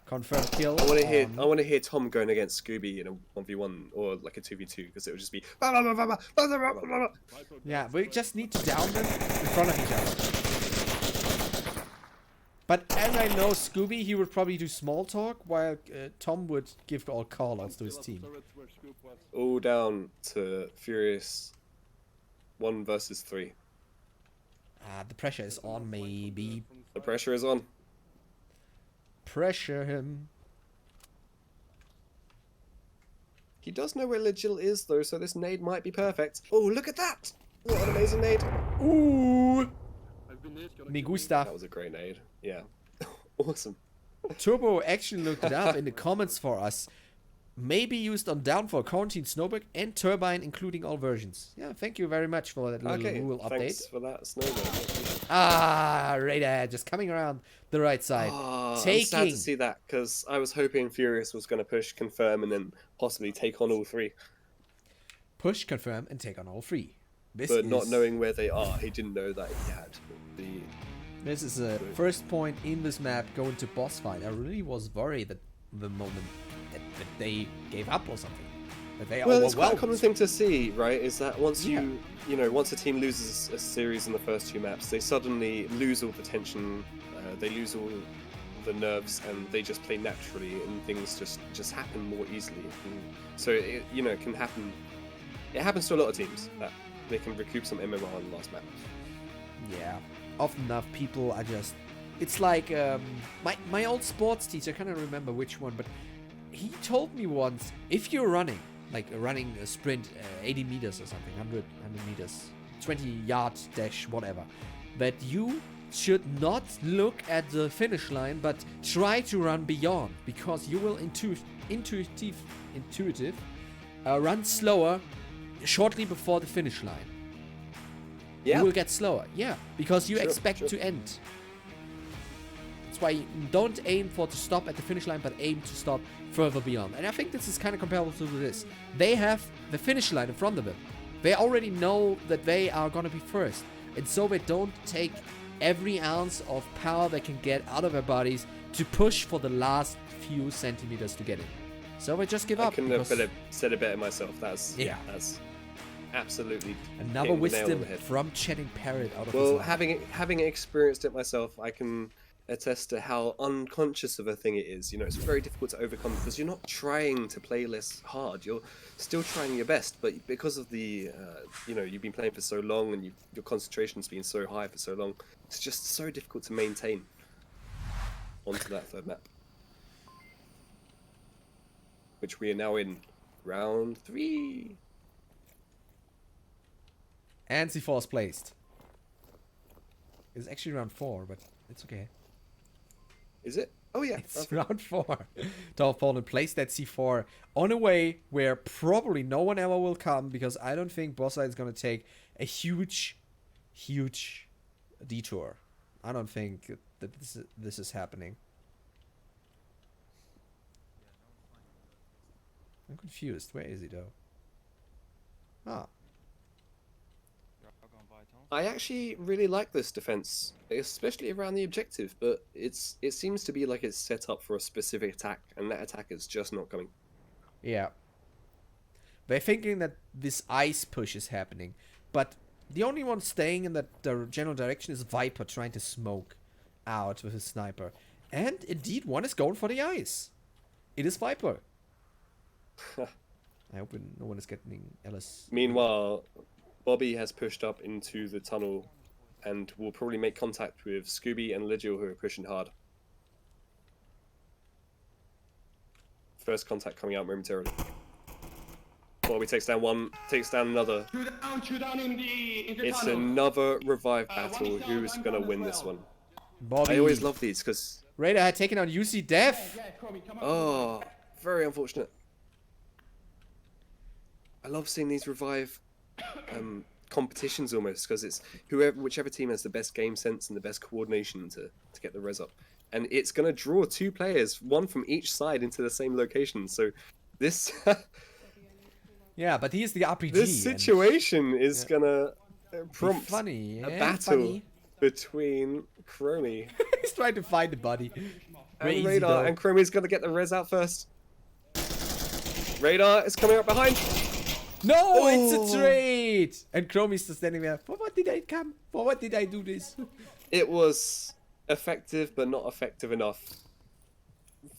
Confirmed kill. I want to hear Tom going against Scooby in a 1v1 or like a 2v2 because it would just be. Yeah, we just need to down them in front of each other. But as I know Scooby, he would probably do small talk while Tom would give all call-outs to his team. All down to Furious 1 versus 3. The pressure is on, maybe. The pressure is on. Pressure him. He does know where Legil is though, so this nade might be perfect. Oh, look at that! What an amazing nade! Ooh! Me gusta. That was a great nade. Yeah. Awesome. Turbo actually looked it up in the comments for us. May be used on Downfall, Quarantine, Snowberg, and Turbine, including all versions. Yeah, thank you very much for that little rule update. Thanks for that, Snowberg. Ah, Radar, just coming around the right side. I'm sad to see that, because I was hoping Furious was going to push, confirm, and then possibly take on all 3. Push, confirm, and take on all 3. But not knowing where they are, he didn't know that he had the... This is a first point in this map going to boss fight. I really was worried that the moment that they gave up or something. That they well, it's quite a common thing to see, right? Is that once once a team loses a series in the first 2 maps, they suddenly lose all the tension, they lose all the nerves, and they just play naturally, and things just happen more easily. And so it can happen. It happens to a lot of teams that they can recoup some MMR on the last map. Yeah, often enough people are just. It's like my old sports teacher. I can't remember which one, but he told me once, if you're running a sprint 80 meters or something, 100 meters, 20-yard dash, whatever, that you should not look at the finish line, but try to run beyond, because you will intuitive run slower shortly before the finish line. Yeah. You will get slower. Yeah, because you expect to end. That's why you don't aim to stop at the finish line, but aim to stop further beyond. And I think this is kind of comparable to this. They have the finish line in front of them. They already know that they are going to be first. And so they don't take every ounce of power they can get out of their bodies to push for the last few centimeters to get in. So they just give up. I couldn't have said it better myself. That's absolutely another wisdom from chatting Parrot out of his life. having experienced it myself, I can attest to how unconscious of a thing it is. It's very difficult to overcome because you're not trying to play less hard. You're still trying your best, but because of the you've been playing for so long and your concentration's been so high for so long, it's just so difficult to maintain onto that 3rd map, which we are now in round 3. And C4 is placed. It's actually round 4, but it's okay. Is it? Oh yeah, it's round 4. Dolph Poland placed that C4 on a way where probably no one ever will come, because I don't think BossFight is going to take a huge detour. I don't think that this is happening. I'm confused. Where is he though? Ah. I actually really like this defense, especially around the objective, but it seems to be like it's set up for a specific attack, and that attack is just not coming. Yeah. They're thinking that this ice push is happening, but the only one staying in that general direction is Viper trying to smoke out with his sniper. And indeed, one is going for the ice. It is Viper. I hope no one is getting LS. Meanwhile, Bobby has pushed up into the tunnel and will probably make contact with Scooby and Legil, who are pushing hard. First contact coming out momentarily. Bobby takes down one, takes down another. Two down in the It's tunnel. another revive battle. Who's going to win this one? Bobby. I always love these because... Radar had taken on UC Def. Oh, very unfortunate. I love seeing these revive competitions almost, because it's whichever team has the best game sense and the best coordination to get the res up. And it's going to draw 2 players, one from each side, into the same location. So this... Yeah, but he is the RPG. This situation is gonna prompts funny. a Yeah, battle funny. between Chromie He's trying to find the body. and Crazy Radar, though. and Chromie's gonna get the res out first. Radar is coming up behind. No, it's a trade! And Chromie's just standing there. For what did I come? For what did I do this? It was effective, but not effective enough.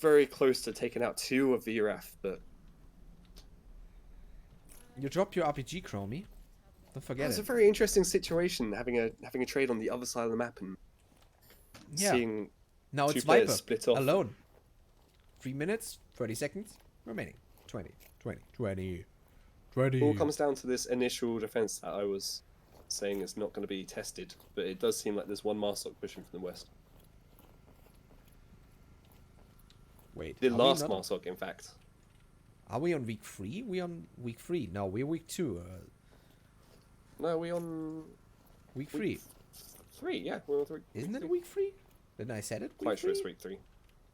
Very close to taking out 2 of VRATH, but You drop your RPG, Chromie. Don't forget it's a it. very interesting situation having a trade on the other side of the map and Yeah. seeing Now 2 it's players Viper. split off. Alone. 3 minutes, 30 seconds remaining. 20, 20, 20, 20. It all comes down to this initial defense that I was saying is not going to be tested, but it does seem like there's one Marsoc pushing from the west. Wait. The are we last not- Marsoc, in fact. Are we on week 3? We on week 3. No, we're week 2. No, we on Week 3. 3. Yeah, we're on 3. Isn't it three. week 3? Then I said it. Quite sure it's three? week 3.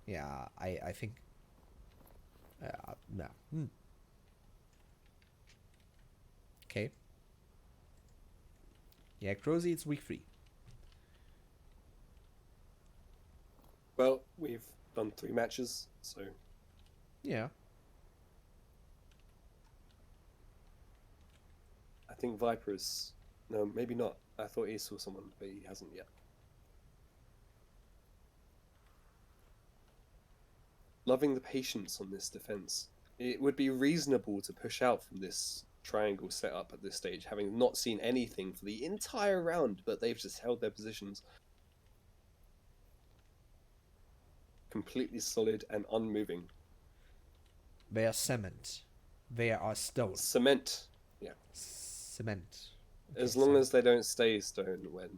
Yeah, I think. No. Okay. Yeah, Crozy, it's week 3. Well, we've done 3 matches, so Yeah. I think Viper's... No, maybe not. I thought he saw someone, but he hasn't yet. Loving the patience on this defense. It would be reasonable to push out from this triangle setup at this stage, having not seen anything for the entire round, but they've just held their positions. Completely solid and unmoving. They are cement. They are stone. Cement. Yeah. Cement. As Okay, long so as they don't stay stone when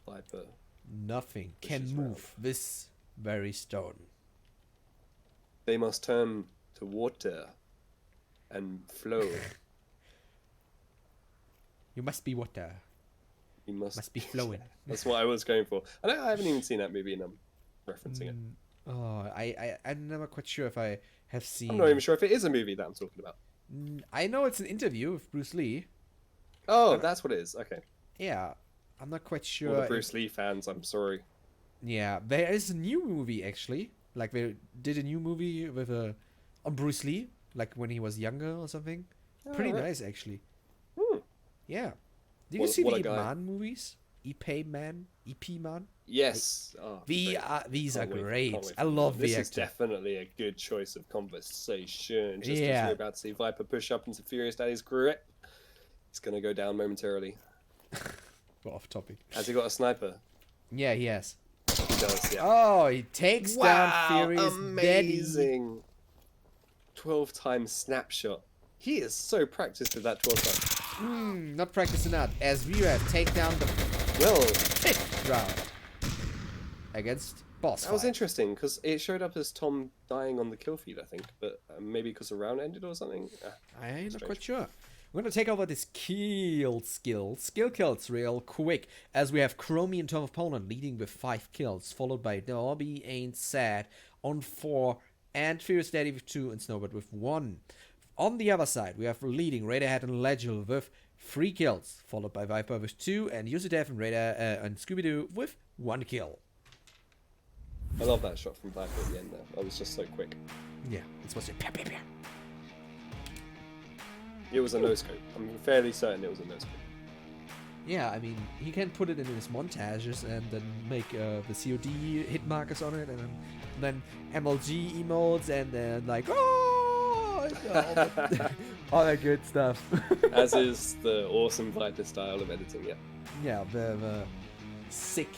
Viper... nothing can pushes move round. this very stone. They must turn to water and flow. You must be water. You Must be flowing. That's what I was going for. I haven't even seen that movie and I'm referencing it. Oh, I'm never quite sure if I have seen. I'm not even sure if it is a movie that I'm talking about. I know it's an interview with Bruce Lee. Oh, that's what it is. Okay. Yeah, I'm not quite All sure. the Bruce Lee fans, I'm sorry. Yeah, there is a new movie actually. Like they did a new movie with on Bruce Lee, like when he was younger or something. Pretty right. nice actually. Hmm. Yeah. Did you What- see what the a guy. Ip Man movies? EP Man? Yes. Oh, These great. are Can't wait- great. can't wait I for love that. the This is actor. definitely a good choice of conversation. Just as Yeah. you're about to see Viper push up into Furious Daddy's grip, it's going to go down momentarily. We're off topic. Has he got a sniper? Yeah, he has. He does, yeah. Oh, he takes down Furious Daddy. amazing. 12 times snapshot. He is so practiced with that 12 times. Not practicing that. As VRATH take down the Well, 5th round against BossFight. that was interesting because it showed up as Tom dying on the kill feed, I think, but maybe because the round ended or something. I'm not strange. quite sure. We're gonna take over this skill kills real quick, as we have Chromie and Tom of Poland leading with 5 kills, followed by Derby Ain't Sad on 4, and Furious Daddy with 2, and Snowbird with 1. On the other side, we have leading Radiohead and Legil with 3 kills, followed by Viper with 2, and Yusudev and Radar and Scooby-Doo with 1 kill. I love that shot from Viper at the end there. That was just so quick. Yeah, it's supposed to be. It was a no-scope. I'm fairly certain it was a no-scope. Yeah, I mean, he can put it in his montages and then make the COD hit markers on it, and then MLG emotes, and then like, oh, all that good stuff. As is the awesome Viper style of editing, yeah. Yeah, the sick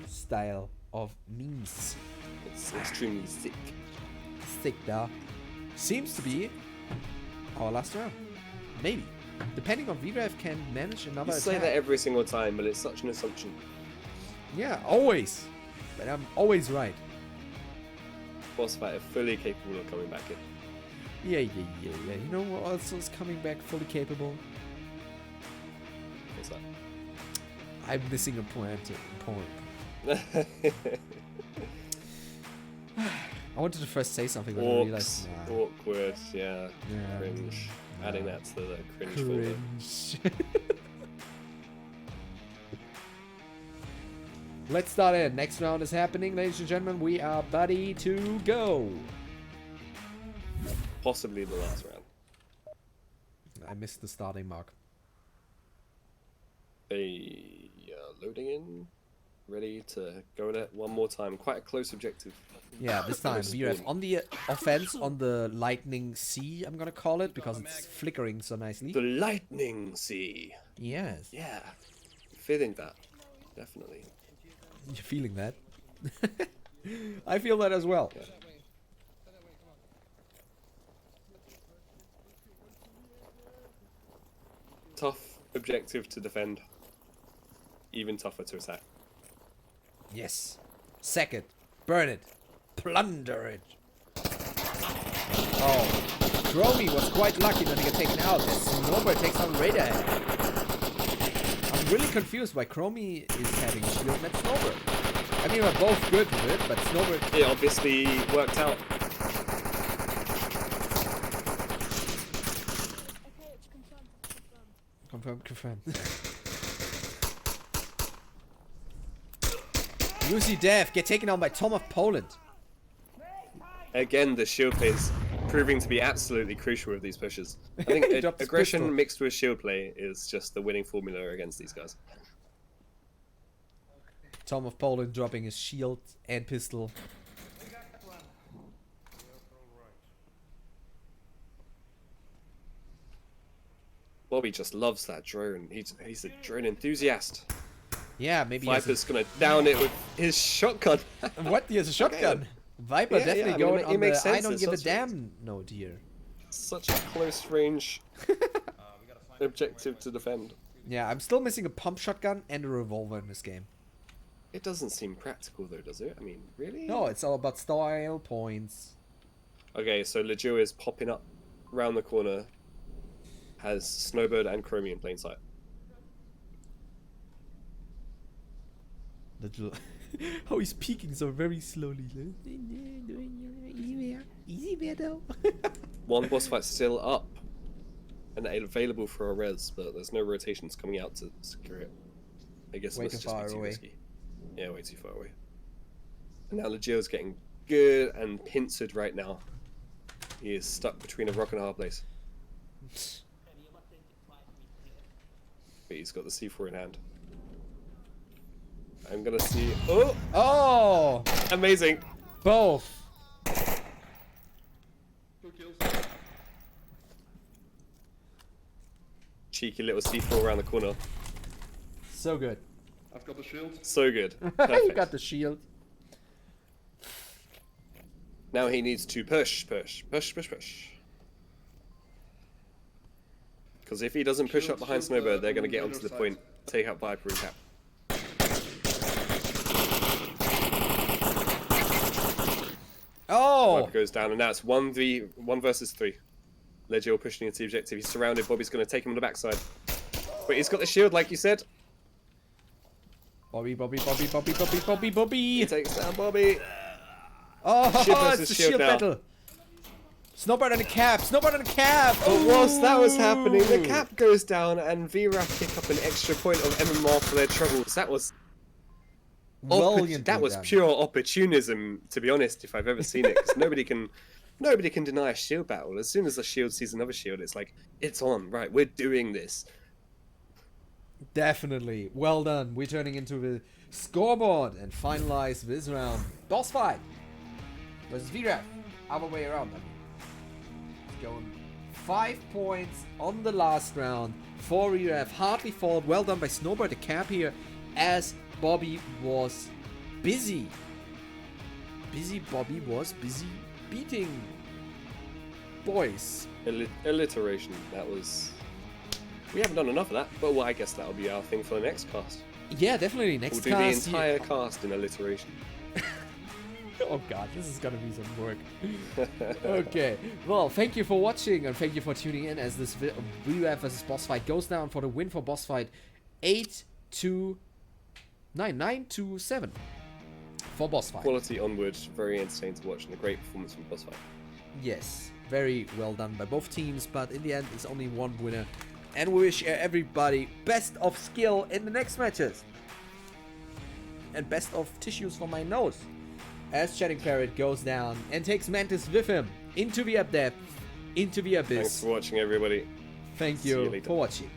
style of memes. It's extremely sick. Sick, da. Seems to be our last round. Maybe. Depending on VRATH can manage another You say attack. that every single time, but it's such an assumption. Yeah, always. But I'm always right. BossFight are fully capable of coming back in. Yeah. You know what else is coming back fully capable? What's I'm missing a point. that? I wanted to first say something, but I realized. Orcs. Awkward, yeah. Yeah. Cringe. Adding that to the cringe folder. Cringe. Let's start it. Next round is happening, ladies and gentlemen. We are buddy to go. Possibly the last round. I missed the starting mark. They are loading in. Ready to go at it one more time. Quite a close objective. Yeah, this time VRATH on the offense on the Lightning C, I'm gonna call it, because it's flickering so nicely. The Lightning Sea. Yes. Yeah. Feeling that. Definitely. You're feeling that? I feel that as well. Yeah. Tough objective to defend. Even tougher to attack. Yes. Sack it. Burn it. Plunder it. Oh. Chromie was quite lucky not to get taken out as Snowbird takes on Radar. I'm really confused why Chromie is having shield and Snowbird. I mean, we're both good with it, but Snowbird... It obviously worked out. Okay, it's confirmed. Confirmed, confirmed. UC Dev get taken on by Tom of Poland. Again, the shield play is proving to be absolutely crucial with these pushes. I think He dropped his aggression pistol. mixed with shield play is just the winning formula against these guys. Tom of Poland dropping his shield and pistol. Bobby just loves that drone. He's a drone enthusiast. Yeah, maybe he has Viper's gonna down it with his shotgun. what? He has a shotgun. Viper Yeah, definitely yeah, I mean, going it on makes the I sense, don't it's give a such a- damn note here. Such a close range objective to defend. Yeah, I'm still missing a pump shotgun and a revolver in this game. It doesn't seem practical though, does it? I mean, really? No, it's all about style points. Okay, so Legiu is popping up round the corner. Has Snowbird and Chromie in plain sight. Little how he's peeking so very slowly. Easy bear though. One boss fight still up and available for a res, but there's no rotations coming out to secure it. I guess Way it must too just far be too away. risky. Yeah, way too far away. And now Legio's getting good and pincered right now. He is stuck between a rock and a hard place. But he's got the C4 in hand. I'm gonna see. Oh! Oh, Amazing! both. 2 kills. Cheeky little C4 around the corner. So good. I've got the shield. So good. You Perfect. got the shield. Now he needs to push. Because if he doesn't push Shield, up behind shield, Snowbird, they're going to on get the onto other the point, take out Viper and Cap. Oh, Viper goes down, and now it's 1 versus 3. Legio pushing into the objective. He's surrounded. Bobby's going to take him on the backside. But he's got the shield, like you said. Bobby. He takes down Bobby. Oh, Shield versus it's the shield shield now. battle. Snowbird on the cap. Snowbird on the cap. But whilst that was happening, the Ooh. Cap goes down, and VRATH pick up an extra point of MMR for their troubles. That was Brilliantly that was done. pure opportunism, to be honest, if I've ever seen it. Because nobody can deny a shield battle. As soon as a shield sees another shield, it's like, it's on, right? We're doing this. Definitely. Well done. We're turning into the scoreboard and finalize this round. Boss fight versus VRATH. Other way around. I mean. It's going 5 points on the last round for VRATH. Hardly fought. Well done by Snowbird the cap here as Bobby was busy. Bobby was busy beating boys. Alliteration. That was. We haven't done enough of that, but well, I guess that'll be our thing for the next cast. Yeah, definitely. Next We'll do cast. the entire cast in alliteration. Oh god, this is gonna be some work. Okay, well, thank you for watching and thank you for tuning in as this VRATH vs Boss Fight goes down for the win for Boss Fight 9-7 for Boss Fight. Quality Onward, very entertaining to watch, and a great performance from BossFight. Yes, very well done by both teams, but in the end, it's only one winner. And we wish everybody best of skill in the next matches. and best of tissues for my nose. As Chatting Parrot goes down and takes Mantis with him into the depth, into the abyss. Thanks for watching, everybody. Thank See you you later. for watching.